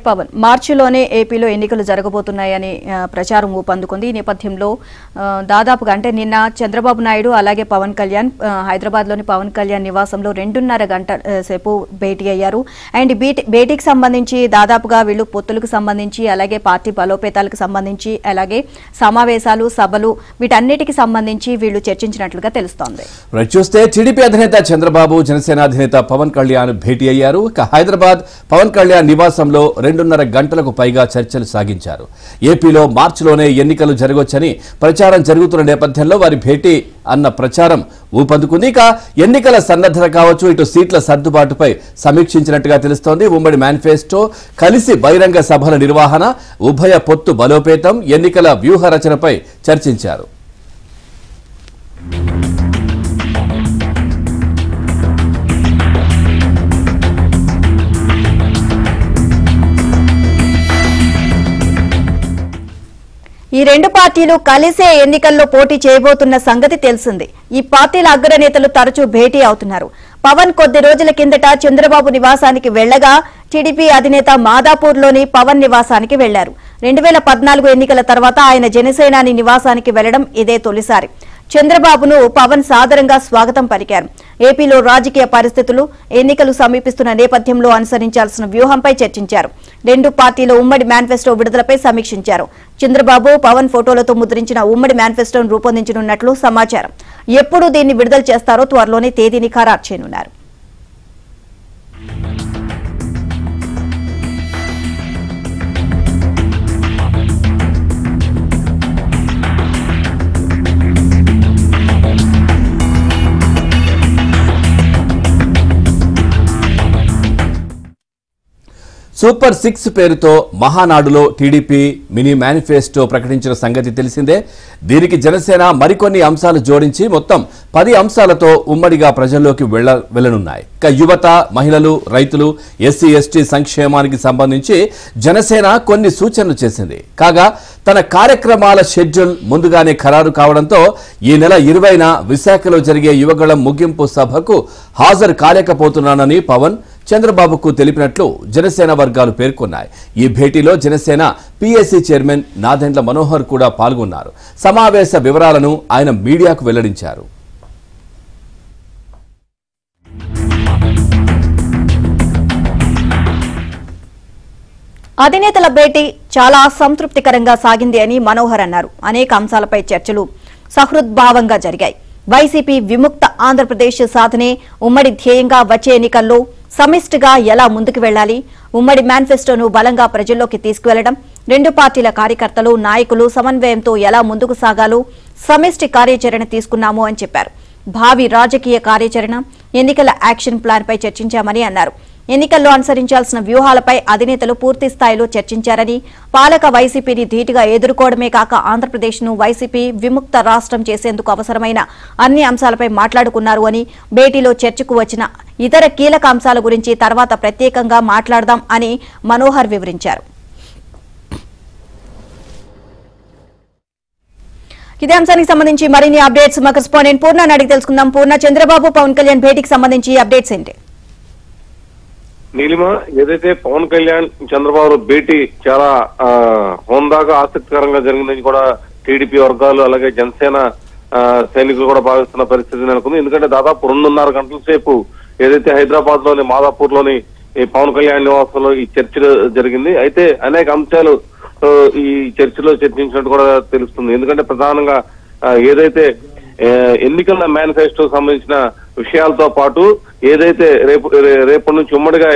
పవన్ మార్చిలోనే ఏపీలో ఎన్నికలు జరగబోతున్నాయని ప్రచారం ఊపందుకుంది. ఈ నేపథ్యంలో దాదాపుగా అంటే నిన్న చంద్రబాబు నాయుడు అలాగే పవన్ కళ్యాణ్ హైదరాబాద్లోని పవన్ కళ్యాణ్ నివాసంలో 2.5 గంటల సేపు భేటీ అయ్యారు. అండ్ భేటీకి సంబంధించి దాదాపుగా వీళ్ళు పొత్తులకు సంబంధించి అలాగే పార్టీ బలోపేతాలకు సంబంధించి అలాగే సమావేశాలు సభలు వీటన్నిటికి సంబంధించి వీళ్ళు చర్చించినట్లుగా తెలుస్తోంది. చూస్తే టీడీపీ అధినేత చంద్రబాబు జనసేన అధినేత పవన్ కళ్యాణ్ భేటీ అయ్యారు. హైదరాబాద్ పవన్ కళ్యాణ్ నివాసంలో 2.5 గంటలకు పైగా చర్చలు సాగించారు. ఏపీలో మార్చిలోనే ఎన్నికలు జరగొచ్చని ప్రచారం జరుగుతున్న నేపథ్యంలో వారి భేటీ అన్న ప్రచారం ఊపందుకుంది. ఇక ఎన్నికల సన్నద్ధత కావచ్చు, ఇటు సీట్ల సర్దుబాటుపై సమీక్షించినట్టుగా తెలుస్తోంది. ఉమ్మడి మేనిఫెస్టో, కలిసి బహిరంగ సభల నిర్వహణ, ఉభయ పొత్తు బలోపేతం, ఎన్నికల వ్యూహ రచనపై చర్చించారు. ఈ రెండు పార్టీలు కలిసే ఎన్నికల్లో పోటీ చేయబోతున్న సంగతి తెలిసింది. ఈ పార్టీల అగ్రనేతలు తరచూ భేటీ అవుతున్నారు. పవన్ కొద్ది రోజుల కిందట చంద్రబాబు నివాసానికి వెళ్లగా టీడీపీ అధినేత మాదాపూర్లోని పవన్ నివాసానికి వెళ్లారు. 2014 ఎన్నికల తర్వాత ఆయన జనసేనాని నివాసానికి వెళ్లడం ఇదే తొలిసారి. చంద్రబాబును పవన్ సాదరంగా స్వాగతం పలికారు. ఏపీలో రాజకీయ పరిస్థితులు, ఎన్నికలు సమీపిస్తున్న నేపథ్యంలో అనుసరించాల్సిన వ్యూహంపై చర్చించారు. రెండు పార్టీల ఉమ్మడి మేనిఫెస్టో విడుదలపై సమీక్షించారు. చంద్రబాబు పవన్ ఫోటోలతో ముద్రించిన ఉమ్మడి మేనిఫెస్టోను రూపొందించనున్నట్లు సమాచారం. ఎప్పుడు దీన్ని విడుదల చేస్తారో త్వరలోనే తేదీని ఖరారు చేయనున్నారు. సూపర్ 6 పేరుతో మహానాడులో టీడీపీ మినీ మేనిఫెస్టో ప్రకటించిన సంగతి తెలిసిందే. దీనికి జనసేన మరికొన్ని అంశాలు జోడించి మొత్తం 10 అంశాలతో ఉమ్మడిగా ప్రజల్లోకి వెళ్లనున్నాయి. ఇక యువత, మహిళలు, రైతులు, ఎస్సీ ఎస్టీ సంక్షేమానికి సంబంధించి జనసేన కొన్ని సూచనలు చేసింది. కాగా తన కార్యక్రమాల షెడ్యూల్ ముందుగానే ఖరారు కావడంతో ఈ నెల 20న విశాఖలో జరిగే యువగళం ముగింపు సభకు హాజరు కాలేకపోతున్నానని పవన్ చంద్రబాబుకు తెలిపినట్లు జనసేన వర్గాలు పేర్కొన్నాయి. ఈ భేటీలో జనసేన పీఏసీ చైర్మన్ నాదెండ్ల మనోహర్ కూడా పాల్గొన్నారు. సమావేశ వివరాలను ఆయన మీడియాకు వెల్లడించారు. అధినేతల భేటీ చాలా సంతృప్తికరంగా సాగింది అని మనోహర్ అన్నారు. అనేక అంశాలపై చర్చలు సహృద్భావంగా జరిగాయి. వైసీపీ విముక్త ఆంధ్రప్రదేశ్ సాధనే ఉమ్మడి ధ్యేయంగా వచ్చే ఎన్నికల్లో సమిష్టిగా ఎలా ముందుకు వెళ్లాలి, ఉమ్మడి మేనిఫెస్టోను బలంగా ప్రజల్లోకి తీసుకువెళ్లడం, రెండు పార్టీల కార్యకర్తలు, నాయకులు సమన్వయంతో ఎలా ముందుకు సాగాలో సమిష్టి కార్యాచరణ తీసుకున్నాము అని చెప్పారు. భావి రాజకీయ కార్యాచరణ, ఎన్నికల యాక్షన్ ప్లాన్ పై చర్చించామని అన్నారు. ఎన్నికల్లో అనుసరించాల్సిన వ్యూహాలపై అధినేతలు పూర్తి స్థాయిలో చర్చించారని, పాలక వైసీపీని ధీటుగా ఎదుర్కోవడమే కాక ఆంధ్రప్రదేశ్ను వైసీపీ విముక్త రాష్ట్రం చేసేందుకు అవసరమైన అన్ని అంశాలపై మాట్లాడుకున్నారు అని, భేటీలో చర్చకు వచ్చిన ఇతర కీలక అంశాల గురించి తర్వాత ప్రత్యేకంగా మాట్లాడదాం అని మనోహర్ వివరించారు. ఇదే అంశానికి సంబంధించి మరిన్ని అప్డేట్స్ మా కరెస్పాండెంట్ పూర్ణ అడిగి తెలుసుకుందాం. పూర్ణ, చంద్రబాబు పవన్ కళ్యాణ్ భేటీకి సంబంధించి అప్డేట్స్ ఏంటి? నీలిమ, ఏదైతే పవన్ కళ్యాణ్ చంద్రబాబు భేటీ చాలా హోందాగా ఆసక్తికరంగా జరిగిందని కూడా టీడీపీ వర్గాలు అలాగే జనసేన సైనికులు కూడా భావిస్తున్న పరిస్థితి నెలకొంది. ఎందుకంటే దాదాపు 2.5 గంటల సేపు ఏదైతే హైదరాబాద్ లోని మాదాపూర్ లోని ఈ పవన్ కళ్యాణ్ నివాసంలో ఈ చర్చ జరిగింది. అయితే అనేక అంశాలు ఈ చర్చలో చర్చించినట్టు కూడా తెలుస్తుంది. ఎందుకంటే ప్రధానంగా ఏదైతే ఎన్నికల మేనిఫెస్టో సంబంధించిన విషయాలతో పాటు ఏదైతే రేపటి నుంచి ఉమ్మడిగా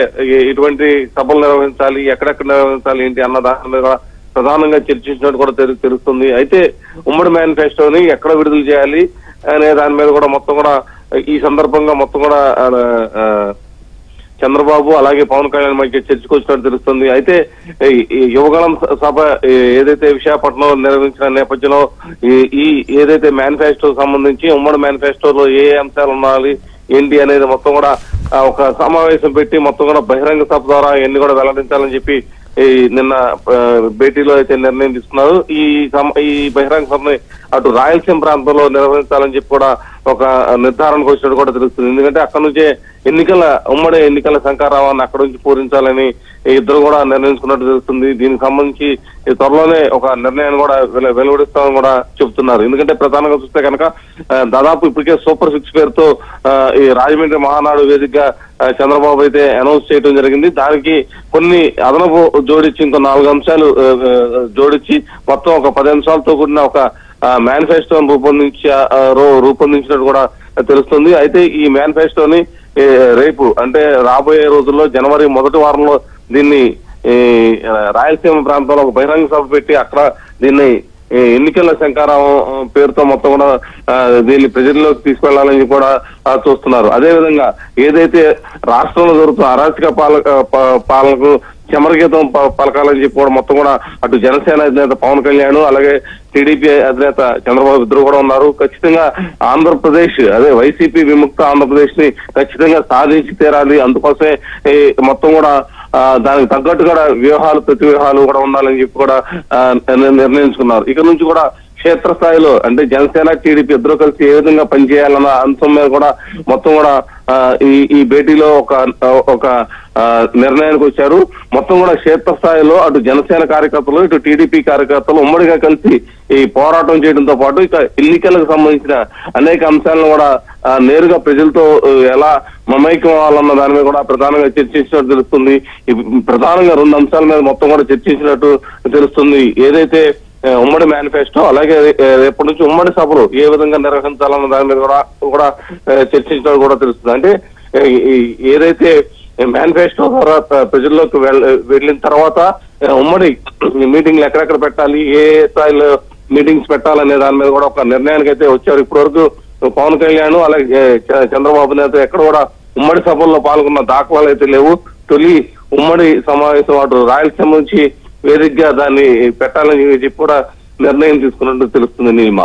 ఇటువంటి సభలు నిర్వహించాలి, ఎక్కడెక్కడ నిర్వహించాలి ఏంటి అన్న దాని మీద ప్రధానంగా చర్చించినట్టు కూడా తెలుస్తుంది. అయితే ఉమ్మడి మేనిఫెస్టోని ఎక్కడ విడుదల చేయాలి అనే దాని మీద కూడా మొత్తం కూడా ఈ సందర్భంగా మొత్తం కూడా చంద్రబాబు అలాగే పవన్ కళ్యాణ్ మధ్య చర్చకు వచ్చినట్టు తెలుస్తుంది. అయితే యువగళం సభ ఏదైతే విశాఖపట్నంలో నిర్వహించిన నేపథ్యంలో ఈ ఏదైతే మేనిఫెస్టో సంబంధించి ఉమ్మడి మేనిఫెస్టోలో ఏ అంశాలు ఉండాలి ఏంటి అనేది మొత్తం కూడా ఒక సమావేశం పెట్టి మొత్తం కూడా బహిరంగ సభ ద్వారా ఎన్ని కూడా వెల్లడించాలని చెప్పి నిన్న భేటీలో అయితే నిర్ణయం తీసుకున్నారు. ఈ బహిరంగ సభని అటు రాయలసీమ ప్రాంతంలో నిర్వహించాలని చెప్పి కూడా ఒక నిర్ధారణకు వచ్చినట్టు కూడా తెలుస్తుంది. ఎందుకంటే అక్కడ నుంచే ఉమ్మడి ఎన్నికల శంఖారావాన్ని అక్కడ నుంచి పూరించాలని ఇద్దరు కూడా నిర్ణయించుకున్నట్టు తెలుస్తుంది. దీనికి సంబంధించి త్వరలోనే ఒక నిర్ణయాన్ని కూడా వెలువడిస్తామని కూడా చెబుతున్నారు. ఎందుకంటే ప్రధానంగా చూస్తే కనుక దాదాపు ఇప్పటికే సూపర్ 6 పేరుతో ఈ రాజమండ్రి మహానాడు వేదికగా చంద్రబాబు అయితే అనౌన్స్ చేయడం జరిగింది. దానికి కొన్ని అదనపు జోడించి ఇంకో 4 అంశాలు జోడించి మొత్తం ఒక 10 అంశాలతో కూడిన ఒక మేనిఫెస్టోని రూపొందించినట్టు కూడా తెలుస్తుంది. అయితే ఈ మేనిఫెస్టోని రేపు అంటే రాబోయే రోజుల్లో జనవరి మొదటి వారంలో దీన్ని రాయలసీమ ప్రాంతంలో ఒక బహిరంగ సభ పెట్టి అక్కడ దీన్ని ఎన్నికల శంఖారావం పేరుతో మొత్తం కూడా దీన్ని ప్రజల్లోకి తీసుకెళ్లాలని కూడా చూస్తున్నారు. అదేవిధంగా ఏదైతే రాష్ట్రంలో జరుగుతున్న అరాచక పాలనకు చమరగీతం పలకాలని చెప్పి కూడా మొత్తం కూడా అటు జనసేన అధినేత పవన్ కళ్యాణ్ అలాగే టీడీపీ అధినేత చంద్రబాబు ఇద్దరు కూడా ఉన్నారు. ఖచ్చితంగా ఆంధ్రప్రదేశ్ అదే వైసీపీ విముక్త ఆంధ్రప్రదేశ్ ని ఖచ్చితంగా సాధించి తీరాలి. అందుకోసమే మొత్తం కూడా దానికి తగ్గట్టు కూడా ప్రతి వ్యూహాలు కూడా ఉండాలని చెప్పి కూడా నిర్ణయించుకున్నారు. ఇక నుంచి కూడా క్షేత్రస్థాయిలో అంటే జనసేన టీడీపీ ఇద్దరు కలిసి ఏ విధంగా పనిచేయాలన్న అంశం మీద కూడా మొత్తం కూడా ఈ భేటీలో ఒక నిర్ణయానికి వచ్చారు. మొత్తం కూడా క్షేత్రస్థాయిలో అటు జనసేన కార్యకర్తలు ఇటు టీడీపీ కార్యకర్తలు ఉమ్మడిగా కలిసి ఈ పోరాటం చేయడంతో పాటు ఇక ఎన్నికలకు సంబంధించిన అనేక అంశాలను కూడా నేరుగా ప్రజలతో ఎలా మమైక్యం అవ్వాలన్న దాని మీద కూడా ప్రధానంగా చర్చించినట్టు తెలుస్తుంది. ప్రధానంగా 2 అంశాల మీద మొత్తం కూడా చర్చించినట్టు తెలుస్తుంది. ఏదైతే ఉమ్మడి మేనిఫెస్టో అలాగే రేపటి నుంచి ఉమ్మడి సభలు ఏ విధంగా నిర్వహించాలన్న దాని మీద కూడా చర్చించడం కూడా తెలుస్తుంది. అంటే ఏదైతే మేనిఫెస్టో ద్వారా ప్రజల్లోకి వెళ్ళిన తర్వాత ఉమ్మడి మీటింగ్లు ఎక్కడెక్కడ పెట్టాలి, ఏ స్థాయిలో మీటింగ్స్ పెట్టాలనే దాని మీద కూడా ఒక నిర్ణయానికి అయితే వచ్చారు. ఇప్పటి వరకు పవన్ కళ్యాణ్ అలాగే చంద్రబాబు నాయుడు ఎక్కడ కూడా ఉమ్మడి సభల్లో పాల్గొన్న దాఖలాలు అయితే లేవు. తొలి ఉమ్మడి సమావేశం అటు రాయలసీమ నుంచి వేదికగా దాన్ని పెట్టాలని చెప్పి కూడా నిర్ణయం తీసుకున్నట్టు తెలుస్తుంది. నీలిమ.